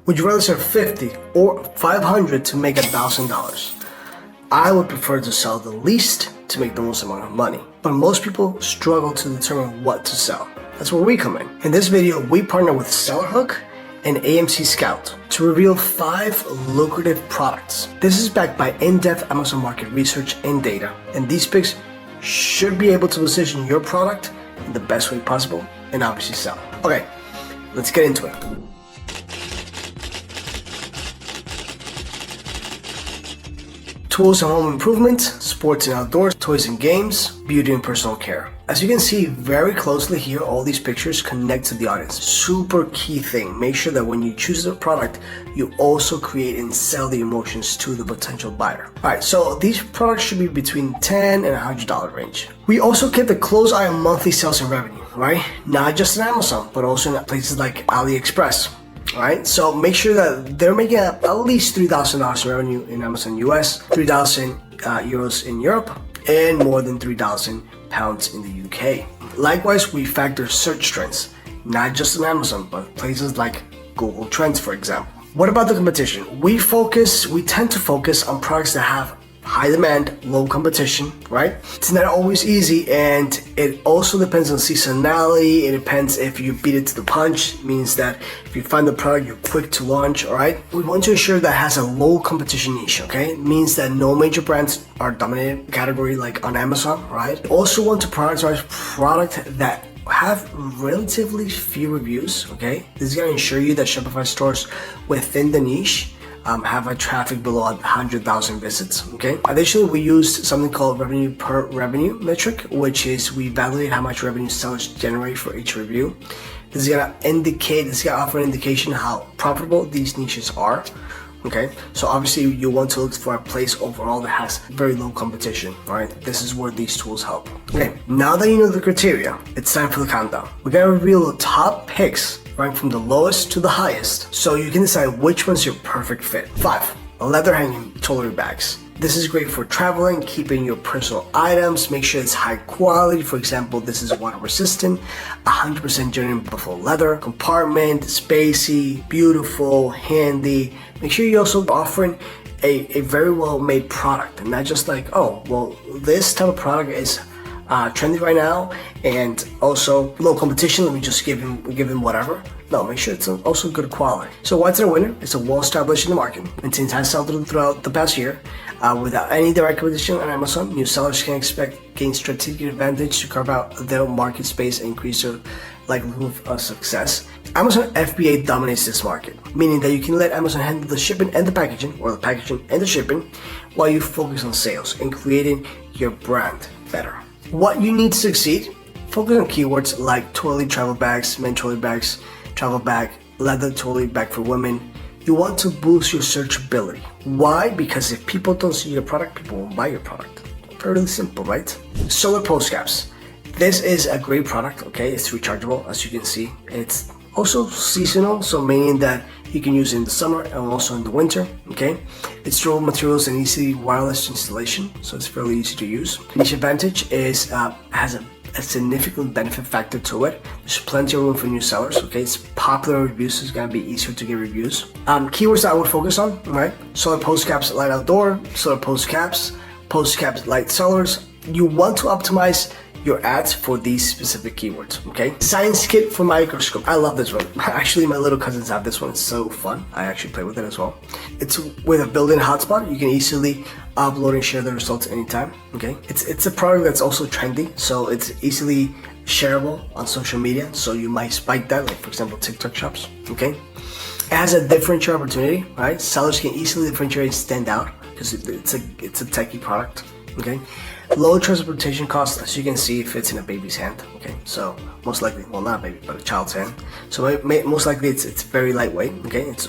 Would you rather sell 50 or 500 to make $1,000? I would prefer to sell the least to make the most amount of money. But most people struggle to determine what to sell. That's where we come in. In this video, we partner with SellerHook and AMZScout to reveal 5 lucrative products. This is backed by in-depth Amazon market research and data, and these picks should be able to position your product in the best way possible and obviously sell. Okay, let's get into it. Tools and home improvement, sports and outdoors, toys and games, beauty and personal care. As you can see very closely here, all these pictures connect to the audience. Super key thing. Make sure that when you choose a product, you also create and sell the emotions to the potential buyer. Alright, so these products should be between $10 and $100 range. We also kept a close eye on monthly sales and revenue, right? Not just on Amazon, but also in places like AliExpress. Alright, so make sure that they're making at least $3,000 in revenue in Amazon US, 3,000 euros in Europe, and more than 3,000 pounds in the UK. Likewise, we factor search trends, not just on Amazon, but places like Google Trends, for example. What about the competition? We tend to focus on products that have high demand, low competition, right? It's not always easy, and it also depends on seasonality. It depends if you beat it to the punch. It means that if you find the product, you're quick to launch, all right? We want to ensure that it has a low competition niche, okay? It means that no major brands are dominating the category like on Amazon, right? We also want to prioritize product that have relatively few reviews, okay? This is gonna ensure you that Shopify stores within the niche have a traffic below 100,000 visits, okay? Additionally, we used something called revenue per revenue metric, which is we evaluate how much revenue sellers generate for each review. This is gonna offer an indication how profitable these niches are, okay? So obviously you want to look for a place overall that has very low competition, right? This is where these tools help. Okay, now that you know the criteria, it's time for the countdown. We're gonna reveal the top picks rank from the lowest to the highest, so you can decide which one's your perfect fit. 5. Leather hanging jewelry bags. This is great for traveling, keeping your personal items. Make sure it's high quality. For example, this is water resistant, 100% genuine buffalo leather, compartment, spacey, beautiful, handy. Make sure you're also offering a very well made product, and not just like, oh, well, this type of product is trendy right now and also low competition, let me just give him whatever. No, make sure it's also good quality. So what's our winner? It's a well established in the market, maintains high sell-through throughout the past year. Without any direct competition on Amazon, new sellers can gain strategic advantage to carve out their market space and increase their likelihood of success. Amazon FBA dominates this market, meaning that you can let Amazon handle the shipping and the packaging, or the packaging and the shipping, while you focus on sales and creating your brand better. What you need to succeed: focus on keywords like toilet travel bags, men toilet bags, travel bag, leather toilet bag for women. You want to boost your searchability. Why? Because if people don't see your product, people won't buy your product. Fairly simple, right? Solar post caps. This is a great product, okay? It's rechargeable, as you can see. It's also seasonal, so meaning that you can use it in the summer and also in the winter, okay? It's durable materials and easy wireless installation, so it's fairly easy to use. Niche advantage is has a significant benefit factor to it. There's plenty of room for new sellers, okay? It's popular reviews, so it's gonna be easier to get reviews. Keywords that I would focus on, right? Solar post caps, light outdoor, solar post caps light sellers. You want to optimize your ads for these specific keywords, okay? Science kit for microscope. I love this one. Actually, my little cousins have this one. It's so fun. I actually play with it as well. It's with a built-in hotspot. You can easily upload and share the results anytime, okay? It's a product that's also trendy, so it's easily shareable on social media, so you might spike that, like for example, TikTok shops, okay? It has a differential opportunity, right? Sellers can easily differentiate and stand out because it's a techie product, okay? Low transportation costs, as you can see, fits in a baby's hand, okay? So most likely, well, not a baby, but a child's hand. So most likely it's very lightweight, okay? It's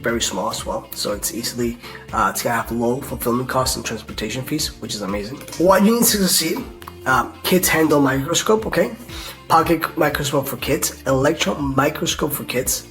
very small as well, so it's easily, it's gonna have low fulfillment costs and transportation fees, which is amazing. What you need to succeed: kids handle microscope, okay? Pocket microscope for kids, electron microscope for kids,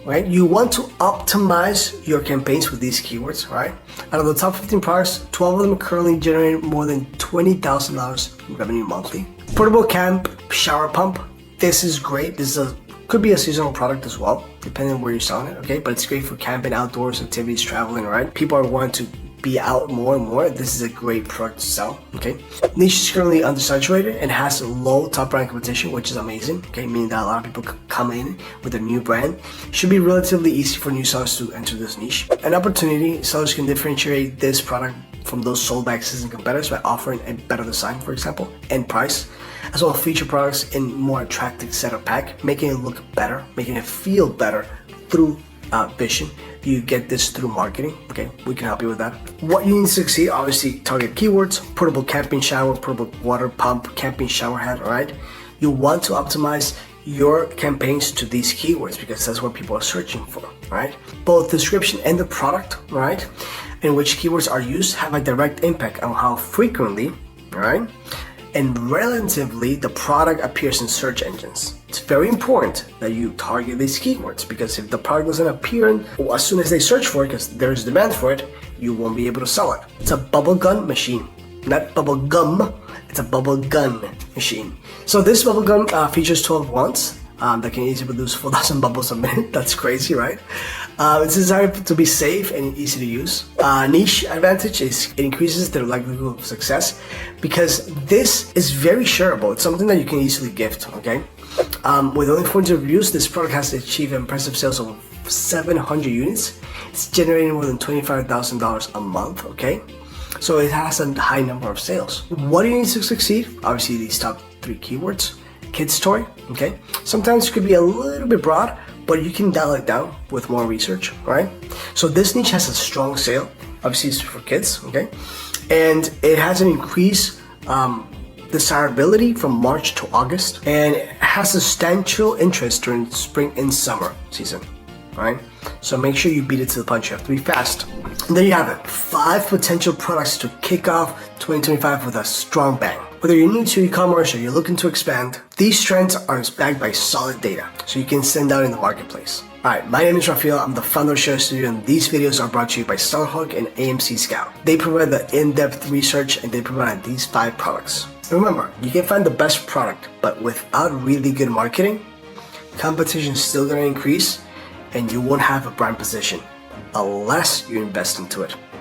right? You want to optimize your campaigns with these keywords, right? Out of the top 15 products, 12 of them currently generate more than $20,000 in revenue monthly. Portable camp shower pump. This is great. This is a Could be a seasonal product as well, depending on where you're selling it, okay? But it's great for camping, outdoors, activities, traveling, right? People are wanting to be out more and more. This is a great product to sell, okay? Niche is currently undersaturated and has low top brand competition, which is amazing, okay? Meaning that a lot of people come in with a new brand. It should be relatively easy for new sellers to enter this niche. An opportunity, sellers can differentiate this product from those sold by existing competitors by offering a better design, for example, and price, as well as feature products in more attractive setup pack, making it look better, making it feel better through vision. You get this through marketing, okay? We can help you with that. What you need to succeed, obviously, target keywords: portable camping shower, portable water pump, camping shower head, all right? You want to optimize your campaigns to these keywords because that's what people are searching for, right? Both description and the product, right, in which keywords are used have a direct impact on how frequently, right, and relatively the product appears in search engines. It's very important that you target these keywords because if the product doesn't appear as soon as they search for it, because there's demand for it, you won't be able to sell it. It's a bubble gun machine, not bubble gum. It's a bubble gun machine. So this bubble gun features 12 wands that can easily produce 4,000 bubbles a minute. That's crazy, right? It's designed to be safe and easy to use. Niche advantage is it increases the likelihood of success because this is very shareable. It's something that you can easily gift, okay? With only 400 reviews, this product has achieved impressive sales of 700 units. It's generating more than $25,000 a month, okay? So it has a high number of sales. What do you need to succeed? Obviously, these top 3 keywords. Kids toy, okay? Sometimes it could be a little bit broad, but you can dial it down with more research, right? So this niche has a strong sale. Obviously, it's for kids, okay? And it has an increased desirability from March to August, and it has substantial interest during spring and summer season, right? So make sure you beat it to the punch. You have to be fast. And there you have it. 5 potential products to kick off 2025 with a strong bang. Whether you're new to e-commerce or you're looking to expand, these trends are backed by solid data, so you can stand out in the marketplace. Alright, my name is Rafael, I'm the founder of Share Studio, and these videos are brought to you by SellerHawk and AMZScout. They provide the in-depth research and they provide these 5 products. Remember, you can find the best product, but without really good marketing, competition is still going to increase and you won't have a brand position unless you invest into it.